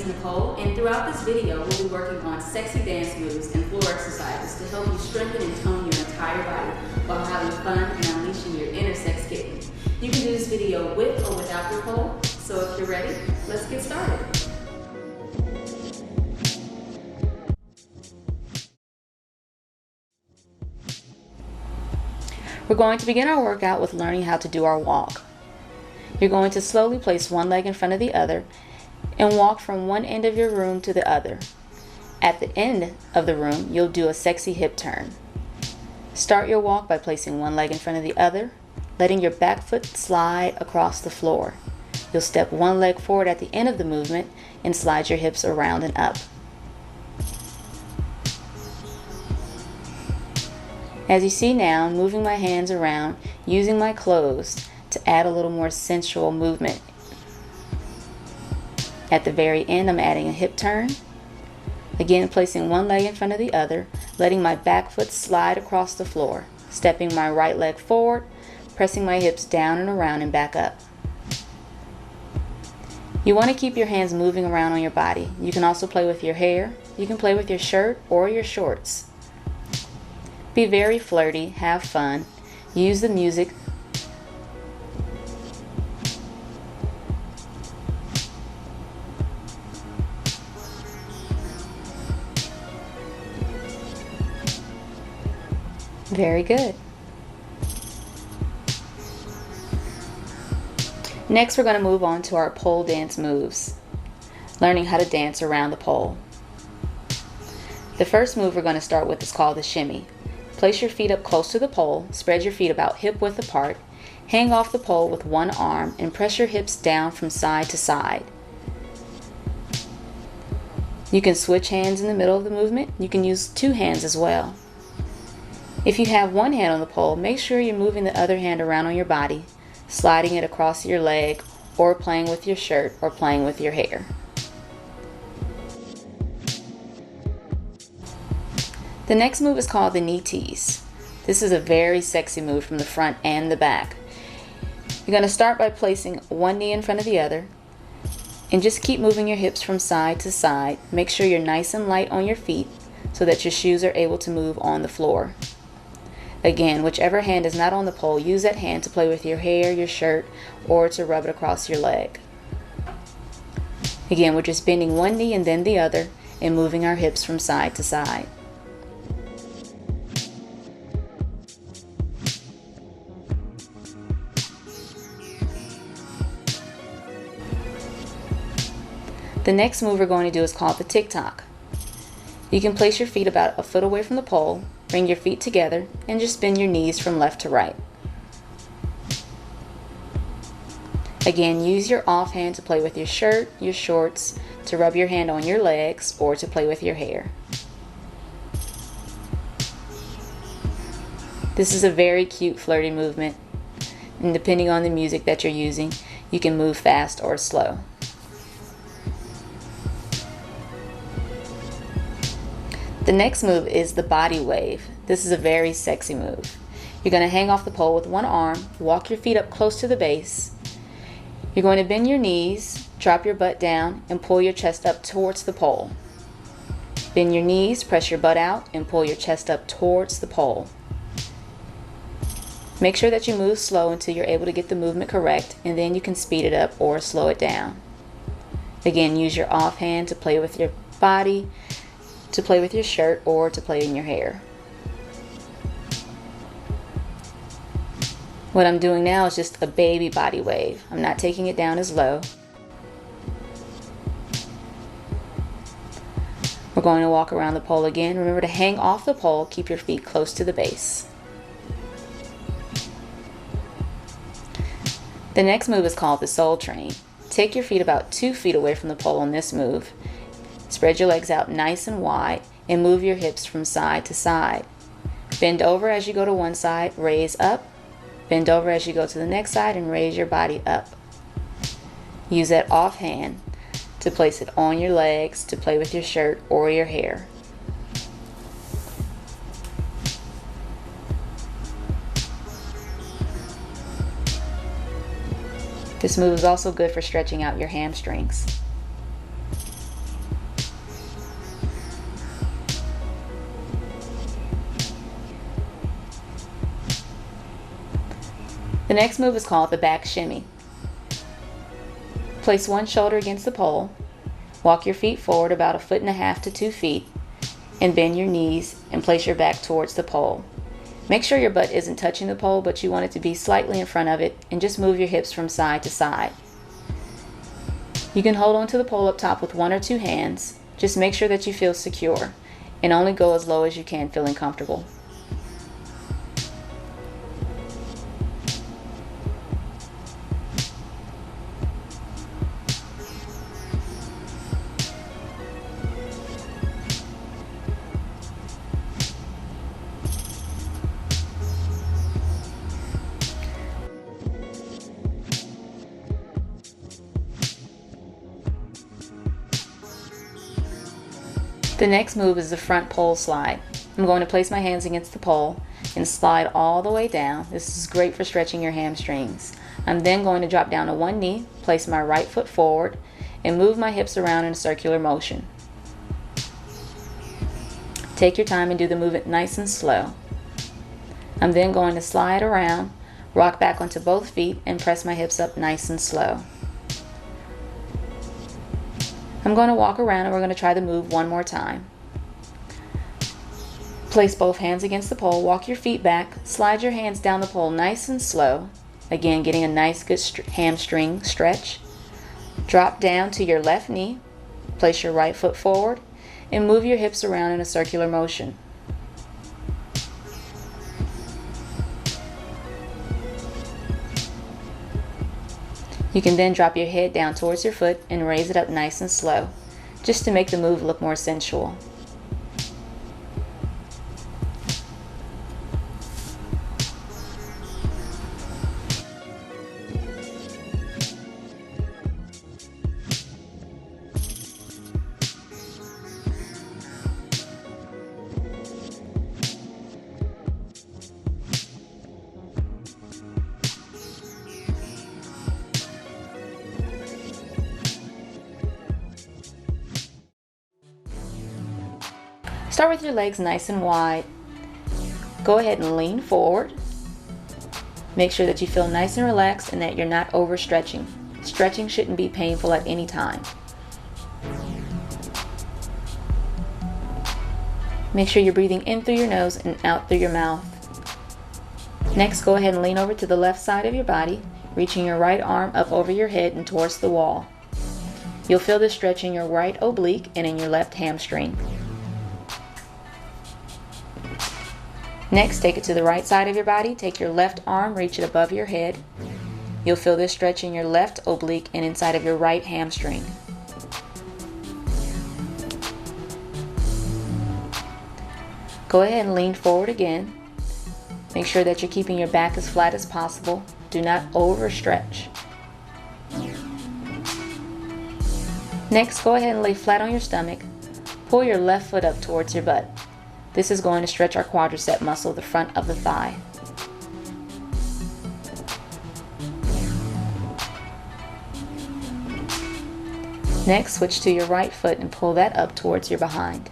Nicole, and throughout this video we'll be working on sexy dance moves and floor exercises to help you strengthen and tone your entire body while having fun and unleashing your inner sex kitten. You can do this video with or without your pole, so if you're ready, let's get started. We're going to begin our workout with learning how to do our walk. You're going to slowly place one leg in front of the other and walk from one end of your room to the other. At the end of the room, you'll do a sexy hip turn. Start your walk by placing one leg in front of the other, letting your back foot slide across the floor. You'll step one leg forward at the end of the movement and slide your hips around and up. As you see now, I'm moving my hands around using my clothes to add a little more sensual movement. At the very end, I'm adding a hip turn. Again, placing one leg in front of the other, letting my back foot slide across the floor, stepping my right leg forward, pressing my hips down and around and back up. You want to keep your hands moving around on your body. You can also play with your hair. You can play with your shirt or your shorts. Be very flirty, have fun, use the music. Very good. Next, we're going to move on to our pole dance moves, learning how to dance around the pole. The first move we're going to start with is called the shimmy. Place your feet up close to the pole, spread your feet about hip width apart, hang off the pole with one arm, and press your hips down from side to side. You can switch hands in the middle of the movement. You can use two hands as well. If you have one hand on the pole, make sure you're moving the other hand around on your body, sliding it across your leg, or playing with your shirt or playing with your hair. The next move is called the knee tease. This is a very sexy move from the front and the back. You're going to start by placing one knee in front of the other and just keep moving your hips from side to side. Make sure you're nice and light on your feet so that your shoes are able to move on the floor. Again, whichever hand is not on the pole, use that hand to play with your hair, your shirt, or to rub it across your leg. Again, we're just bending one knee and then the other and moving our hips from side to side. The next move we're going to do is called the tick-tock. You can place your feet about a foot away from the pole, bring your feet together, and just bend your knees from left to right. Again, use your off hand to play with your shirt, your shorts, to rub your hand on your legs, or to play with your hair. This is a very cute, flirty movement, and depending on the music that you're using, you can move fast or slow. The next move is the body wave. This is a very sexy move. You're going to hang off the pole with one arm, walk your feet up close to the base. You're going to bend your knees, drop your butt down, and pull your chest up towards the pole. Bend your knees, press your butt out, and pull your chest up towards the pole. Make sure that you move slow until you're able to get the movement correct, and then you can speed it up or slow it down. Again, use your off hand to play with your body, to play with your shirt, or to play in your hair. What I'm doing now is just a baby body wave. I'm not taking it down as low. We're going to walk around the pole again. Remember to hang off the pole, keep your feet close to the base. The next move is called the soul train. Take your feet about 2 feet away from the pole on this move. Spread your legs out nice and wide and move your hips from side to side. Bend over as you go to one side, raise up. Bend over as you go to the next side and raise your body up. Use that off hand to place it on your legs, to play with your shirt or your hair. This move is also good for stretching out your hamstrings. The next move is called the back shimmy. Place one shoulder against the pole, walk your feet forward about 1.5 to 2 feet, and bend your knees and place your back towards the pole. Make sure your butt isn't touching the pole, but you want it to be slightly in front of it, and just move your hips from side to side. You can hold onto the pole up top with 1 or 2 hands. Just make sure that you feel secure, and only go as low as you can, feeling comfortable. The next move is the front pole slide. I'm going to place my hands against the pole and slide all the way down. This is great for stretching your hamstrings. I'm then going to drop down to one knee, place my right foot forward, and move my hips around in a circular motion. Take your time and do the movement nice and slow. I'm then going to slide around, rock back onto both feet, and press my hips up nice and slow. I'm going to walk around and we're going to try the move one more time. Place both hands against the pole, walk your feet back, slide your hands down the pole nice and slow. Again, getting a nice good hamstring stretch. Drop down to your left knee, place your right foot forward, and move your hips around in a circular motion. You can then drop your head down towards your foot and raise it up nice and slow, just to make the move look more sensual. Start with your legs nice and wide. Go ahead and lean forward. Make sure that you feel nice and relaxed and that you're not overstretching. Stretching shouldn't be painful at any time. Make sure you're breathing in through your nose and out through your mouth. Next, go ahead and lean over to the left side of your body, reaching your right arm up over your head and towards the wall. You'll feel this stretch in your right oblique and in your left hamstring. Next, take it to the right side of your body. Take your left arm, reach it above your head. You'll feel this stretch in your left oblique and inside of your right hamstring. Go ahead and lean forward again. Make sure that you're keeping your back as flat as possible. Do not overstretch. Next, go ahead and lay flat on your stomach. Pull your left foot up towards your butt. This is going to stretch our quadricep muscle, the front of the thigh. Next, switch to your right foot and pull that up towards your behind.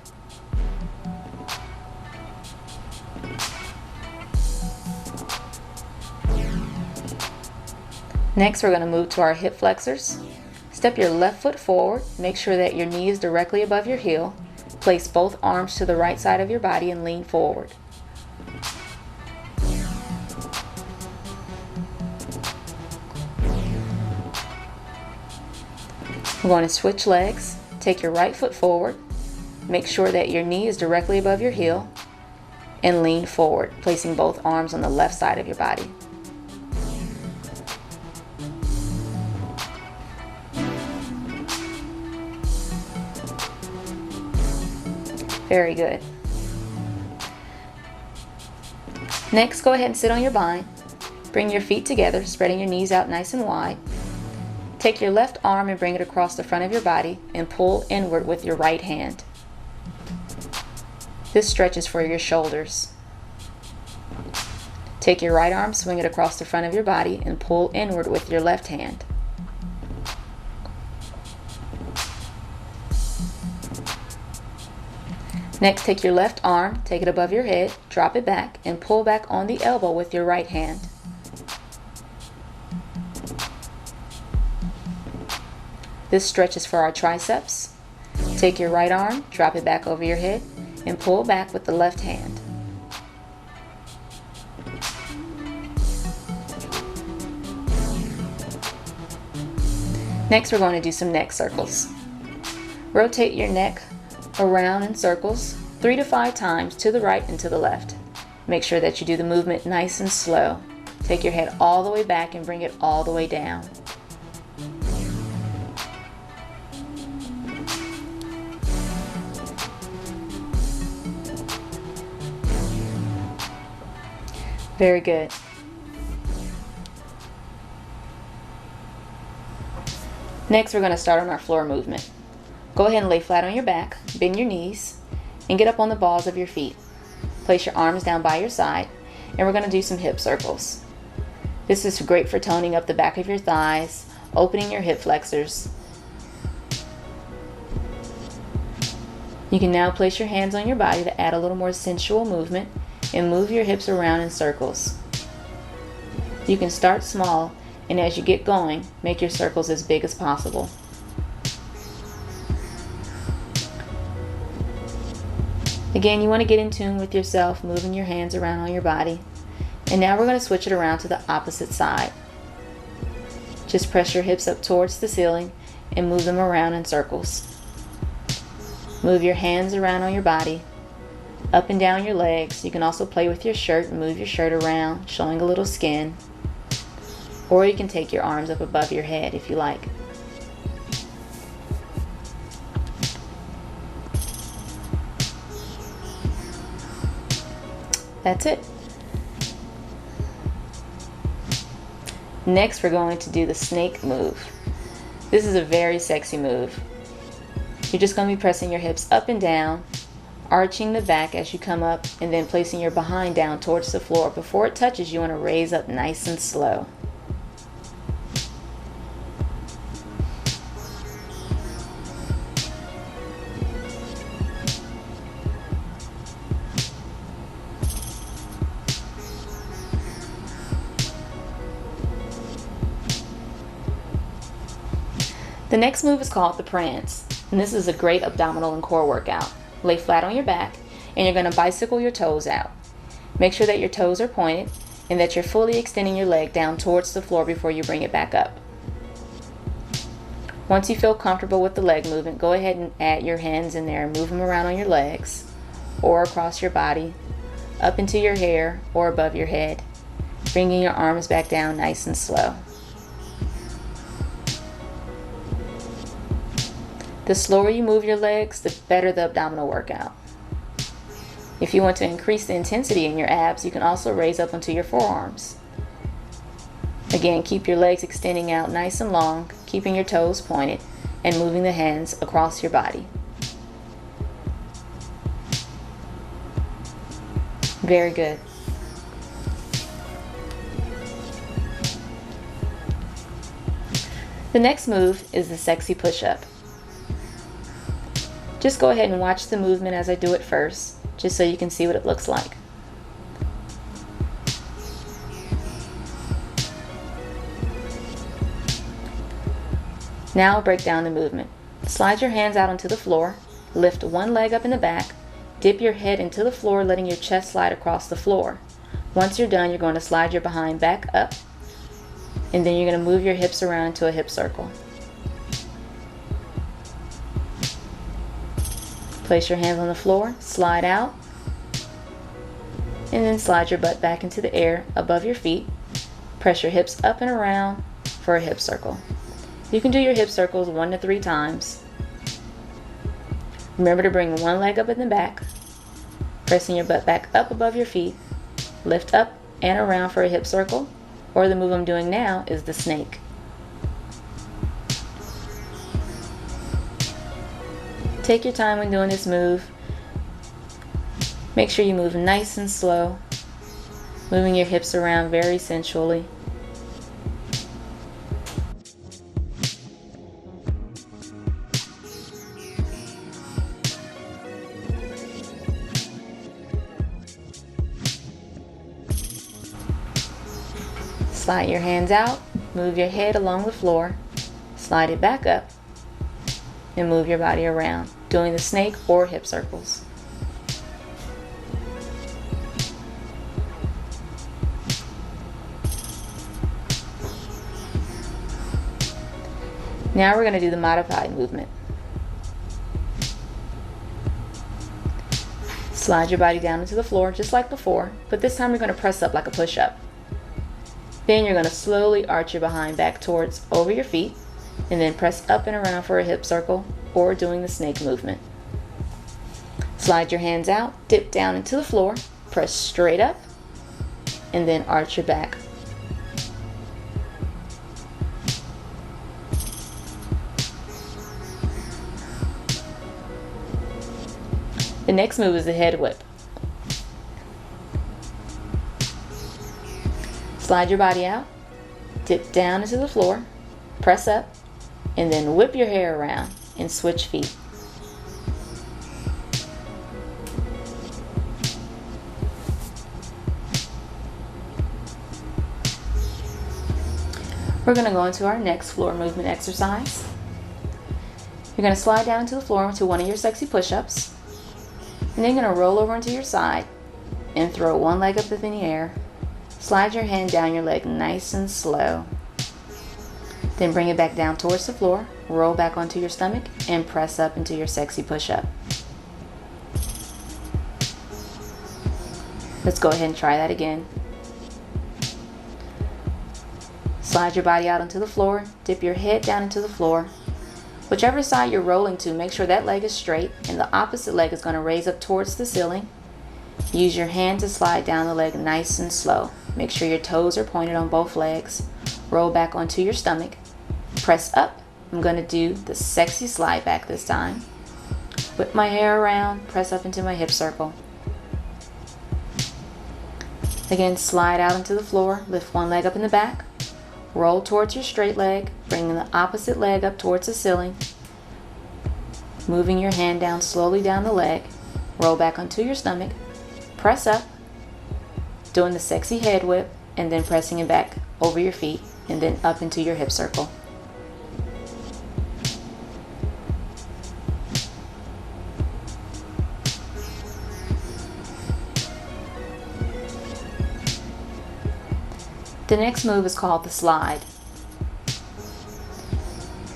Next, we're going to move to our hip flexors. Step your left foot forward. Make sure that your knee is directly above your heel. Place both arms to the right side of your body and lean forward. We're going to switch legs. Take your right foot forward. Make sure that your knee is directly above your heel and lean forward, placing both arms on the left side of your body. Very good. Next, go ahead and sit on your bind. Bring your feet together, spreading your knees out nice and wide. Take your left arm and bring it across the front of your body and pull inward with your right hand. This stretch is for your shoulders. Take your right arm, swing it across the front of your body, and pull inward with your left hand. Next, take your left arm, take it above your head, drop it back, and pull back on the elbow with your right hand. This stretch is for our triceps. Take your right arm, drop it back over your head, and pull back with the left hand. Next, we're going to do some neck circles. Rotate your neck around in circles 3 to 5 times to the right and to the left. Make sure that you do the movement nice and slow. Take your head all the way back and bring it all the way down. Very good. Next, we're going to start on our floor movement. Go ahead and lay flat on your back, bend your knees, and get up on the balls of your feet. Place your arms down by your side, and we're going to do some hip circles. This is great for toning up the back of your thighs, opening your hip flexors. You can now place your hands on your body to add a little more sensual movement and move your hips around in circles. You can start small, and as you get going, make your circles as big as possible. Again, you want to get in tune with yourself, moving your hands around on your body. And now we're going to switch it around to the opposite side. Just press your hips up towards the ceiling and move them around in circles. Move your hands around on your body, up and down your legs. You can also play with your shirt and move your shirt around, showing a little skin. Or you can take your arms up above your head if you like. That's it. Next, we're going to do the snake move. This is a very sexy move. You're just going to be pressing your hips up and down, arching the back as you come up, and then placing your behind down towards the floor. Before it touches, you want to raise up nice and slow. The next move is called the prance, and this is a great abdominal and core workout. Lay flat on your back, and you're going to bicycle your toes out. Make sure that your toes are pointed and that you're fully extending your leg down towards the floor before you bring it back up. Once you feel comfortable with the leg movement, go ahead and add your hands in there and move them around on your legs or across your body, up into your hair or above your head, bringing your arms back down nice and slow. The slower you move your legs, the better the abdominal workout. If you want to increase the intensity in your abs, you can also raise up onto your forearms. Again, keep your legs extending out nice and long, keeping your toes pointed, and moving the hands across your body. Very good. The next move is the sexy push-up. Just go ahead and watch the movement as I do it first, just so you can see what it looks like. Now I'll break down the movement. Slide your hands out onto the floor, lift one leg up in the back, dip your head into the floor, letting your chest slide across the floor. Once you're done, you're going to slide your behind back up, and then you're going to move your hips around into a hip circle. Place your hands on the floor, slide out, and then slide your butt back into the air above your feet. Press your hips up and around for a hip circle. You can do your hip circles 1 to 3 times. Remember to bring one leg up in the back, pressing your butt back up above your feet, lift up and around for a hip circle, or the move I'm doing now is the snake. Take your time when doing this move. Make sure you move nice and slow, moving your hips around very sensually. Slide your hands out, move your head along the floor, slide it back up, and move your body around, doing the snake or hip circles. Now we're going to do the modified movement. Slide your body down into the floor just like before, but this time you're going to press up like a push-up. Then you're going to slowly arch your behind back towards over your feet, and then press up and around for a hip circle or doing the snake movement. Slide your hands out, dip down into the floor, press straight up, and then arch your back. The next move is the head whip. Slide your body out, dip down into the floor, press up, and then whip your hair around and switch feet. We're going to go into our next floor movement exercise. You're going to slide down into the floor into one of your sexy push-ups. And then you're going to roll over into your side and throw one leg up in the air. Slide your hand down your leg nice and slow. Then bring it back down towards the floor, roll back onto your stomach, and press up into your sexy push-up. Let's go ahead and try that again. Slide your body out onto the floor, dip your head down into the floor. Whichever side you're rolling to, make sure that leg is straight and the opposite leg is going to raise up towards the ceiling. Use your hand to slide down the leg nice and slow. Make sure your toes are pointed on both legs. Roll back onto your stomach. Press up. I'm going to do the sexy slide back this time. Whip my hair around, press up into my hip circle. Again, slide out into the floor, lift one leg up in the back. Roll towards your straight leg, bringing the opposite leg up towards the ceiling. Moving your hand down slowly down the leg. Roll back onto your stomach. Press up, doing the sexy head whip, and then pressing it back over your feet, and then up into your hip circle. The next move is called the slide.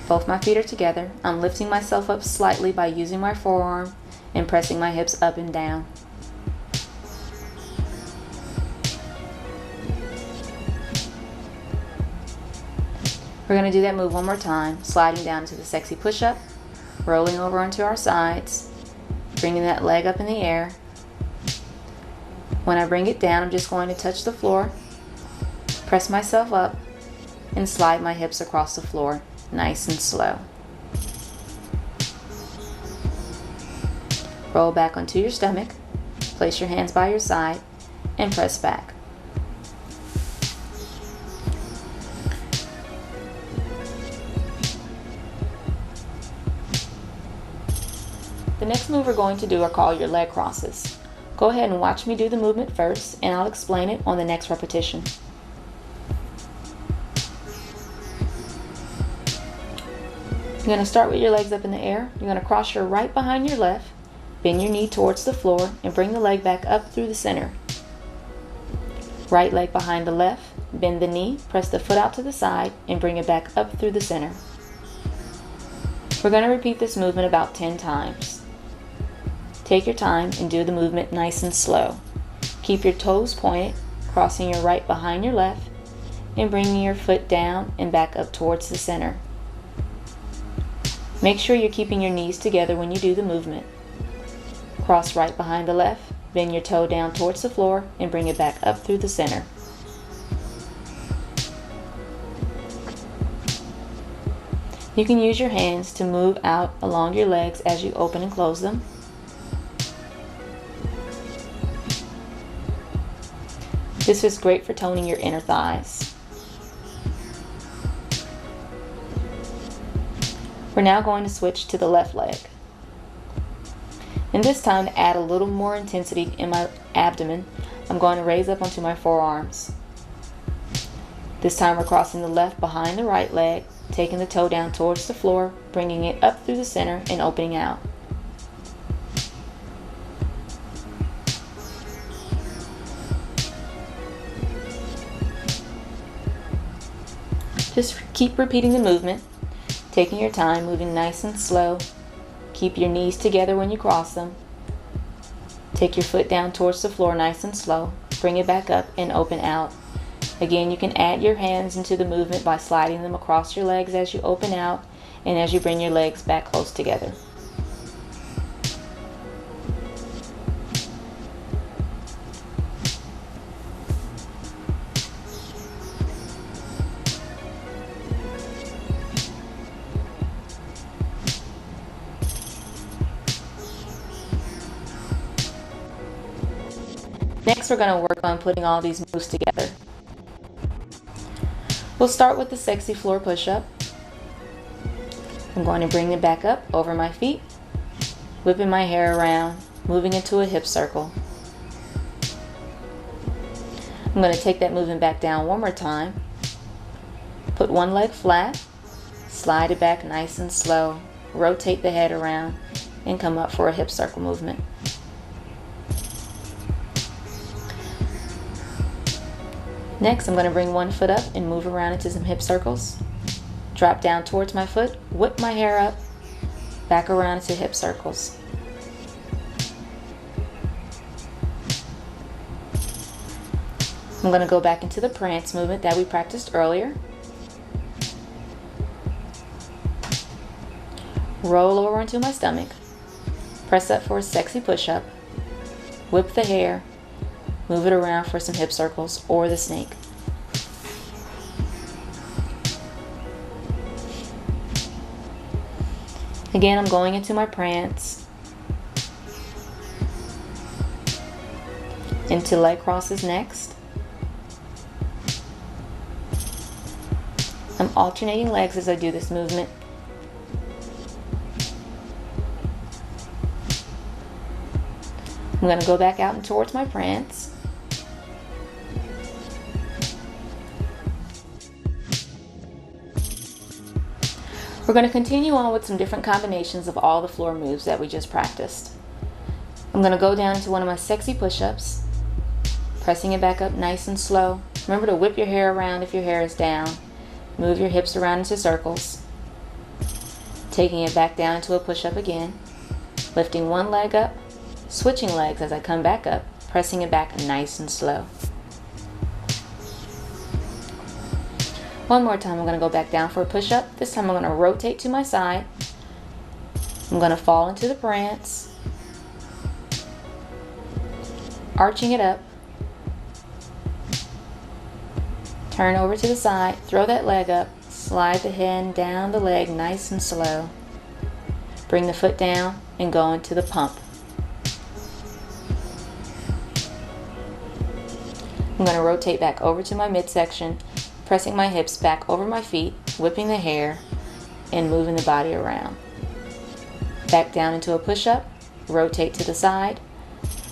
Both my feet are together. I'm lifting myself up slightly by using my forearm and pressing my hips up and down. We're going to do that move one more time, sliding down to the sexy push-up, rolling over onto our sides, bringing that leg up in the air. When I bring it down, I'm just going to touch the floor, press myself up, and slide my hips across the floor, nice and slow. Roll back onto your stomach, place your hands by your side, and press back. The next move we're going to do are called your leg crosses. Go ahead and watch me do the movement first, and I'll explain it on the next repetition. You're going to start with your legs up in the air. You're going to cross your right behind your left, bend your knee towards the floor, and bring the leg back up through the center. Right leg behind the left, bend the knee, press the foot out to the side, and bring it back up through the center. We're going to repeat this movement about 10 times. Take your time and do the movement nice and slow. Keep your toes pointed, crossing your right behind your left, and bringing your foot down and back up towards the center. Make sure you're keeping your knees together when you do the movement. Cross right behind the left, bend your toe down towards the floor, and bring it back up through the center. You can use your hands to move out along your legs as you open and close them. This is great for toning your inner thighs. We're now going to switch to the left leg. And this time, to add a little more intensity in my abdomen, I'm going to raise up onto my forearms. This time we're crossing the left behind the right leg, taking the toe down towards the floor, bringing it up through the center and opening out. Just keep repeating the movement, taking your time, moving nice and slow. Keep your knees together when you cross them. Take your foot down towards the floor nice and slow. Bring it back up and open out. Again, you can add your hands into the movement by sliding them across your legs as you open out and as you bring your legs back close together. Next, we're going to work on putting all these moves together. We'll start with the sexy floor push-up. I'm going to bring it back up over my feet, whipping my hair around, moving into a hip circle. I'm going to take that movement back down one more time. Put one leg flat, slide it back nice and slow, rotate the head around, and come up for a hip circle movement. Next, I'm going to bring one foot up and move around into some hip circles. Drop down towards my foot, whip my hair up, back around into hip circles. I'm going to go back into the prance movement that we practiced earlier. Roll over into my stomach. Press up for a sexy push-up. Whip the hair. Move it around for some hip circles or the snake. Again, I'm going into my prance. Into leg crosses next. I'm alternating legs as I do this movement. I'm going to go back out and towards my prance. We're going to continue on with some different combinations of all the floor moves that we just practiced. I'm going to go down into one of my sexy push-ups, pressing it back up nice and slow. Remember to whip your hair around if your hair is down. Move your hips around into circles. Taking it back down into a push-up again. Lifting one leg up, switching legs as I come back up, pressing it back nice and slow. One more time, I'm going to go back down for a push-up. This time I'm going to rotate to my side. I'm going to fall into the prance. Arching it up. Turn over to the side, throw that leg up, slide the hand down the leg nice and slow. Bring the foot down and go into the pump. I'm going to rotate back over to my midsection, pressing my hips back over my feet, whipping the hair, and moving the body around. Back down into a push-up, rotate to the side,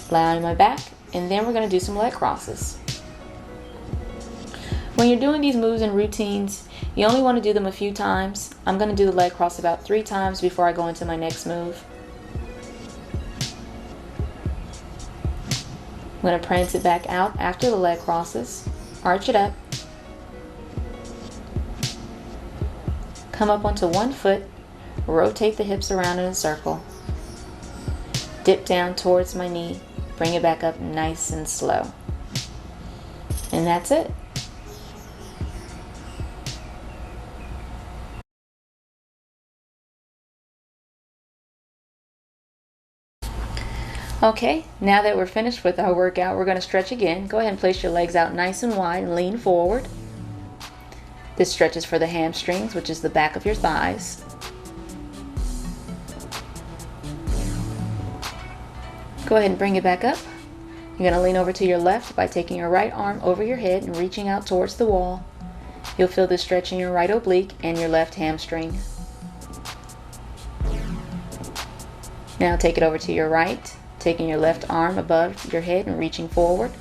allowing my back, and then we're going to do some leg crosses. When you're doing these moves and routines, you only want to do them a few times. I'm going to do the leg cross about 3 times before I go into my next move. I'm going to prance it back out after the leg crosses, arch it up, come up onto one foot, rotate the hips around in a circle, dip down towards my knee, bring it back up nice and slow. And that's it. Okay, now that we're finished with our workout, we're going to stretch again. Go ahead and place your legs out nice and wide and lean forward. This stretches for the hamstrings, which is the back of your thighs. Go ahead and bring it back up. You're going to lean over to your left by taking your right arm over your head and reaching out towards the wall. You'll feel this stretch in your right oblique and your left hamstring. Now take it over to your right, taking your left arm above your head and reaching forward.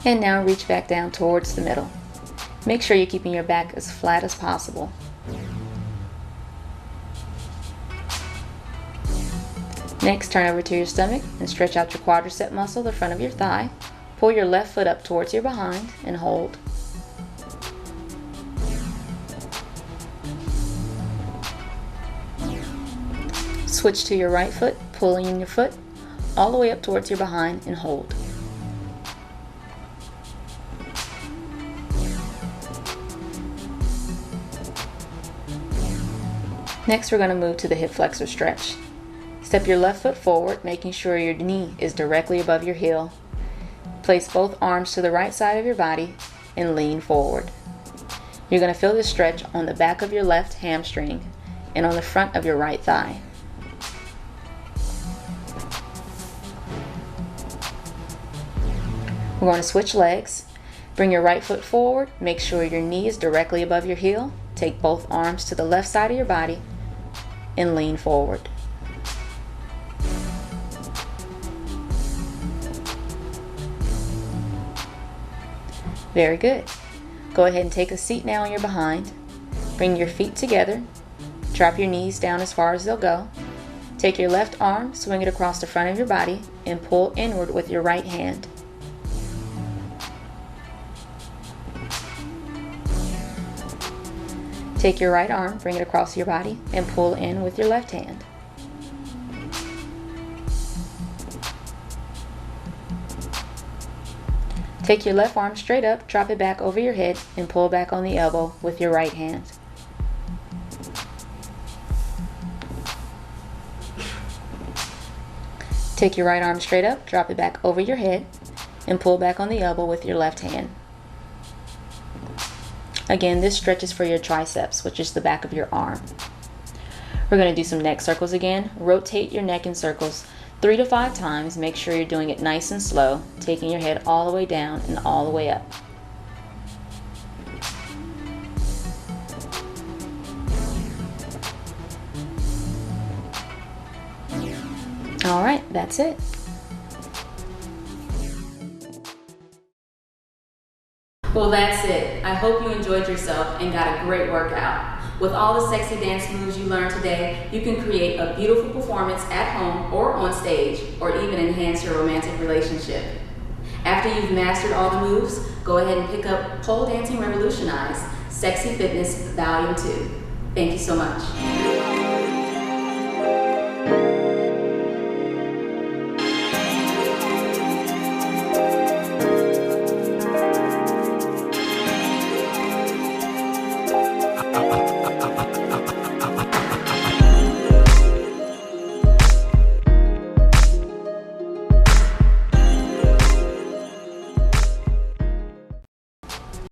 And now reach back down towards the middle. Make sure you're keeping your back as flat as possible. Next, turn over to your stomach and stretch out your quadricep muscle, the front of your thigh. Pull your left foot up towards your behind and hold. Switch to your right foot, pulling in your foot all the way up towards your behind and hold. Next, we're going to move to the hip flexor stretch. Step your left foot forward, making sure your knee is directly above your heel. Place both arms to the right side of your body and lean forward. You're going to feel this stretch on the back of your left hamstring and on the front of your right thigh. We're going to switch legs. Bring your right foot forward, make sure your knee is directly above your heel. Take both arms to the left side of your body and lean forward. Very good. Go ahead and take a seat now on your behind. Bring your feet together. Drop your knees down as far as they'll go. Take your left arm, swing it across the front of your body, and pull inward with your right hand. Take your right arm, bring it across your body, and pull in with your left hand. Take your left arm straight up, drop it back over your head, and pull back on the elbow with your right hand. Take your right arm straight up, drop it back over your head, and pull back on the elbow with your left hand. Again, this stretches for your triceps, which is the back of your arm. We're going to do some neck circles again. Rotate your neck in circles 3 to 5 times. Make sure you're doing it nice and slow, taking your head all the way down and all the way up. All right, that's it. Well, that's it. I hope you enjoyed yourself and got a great workout. With all the sexy dance moves you learned today, you can create a beautiful performance at home or on stage, or even enhance your romantic relationship. After you've mastered all the moves, go ahead and pick up Pole Dancing Revolutionized, Sexy Fitness Volume 2. Thank you so much.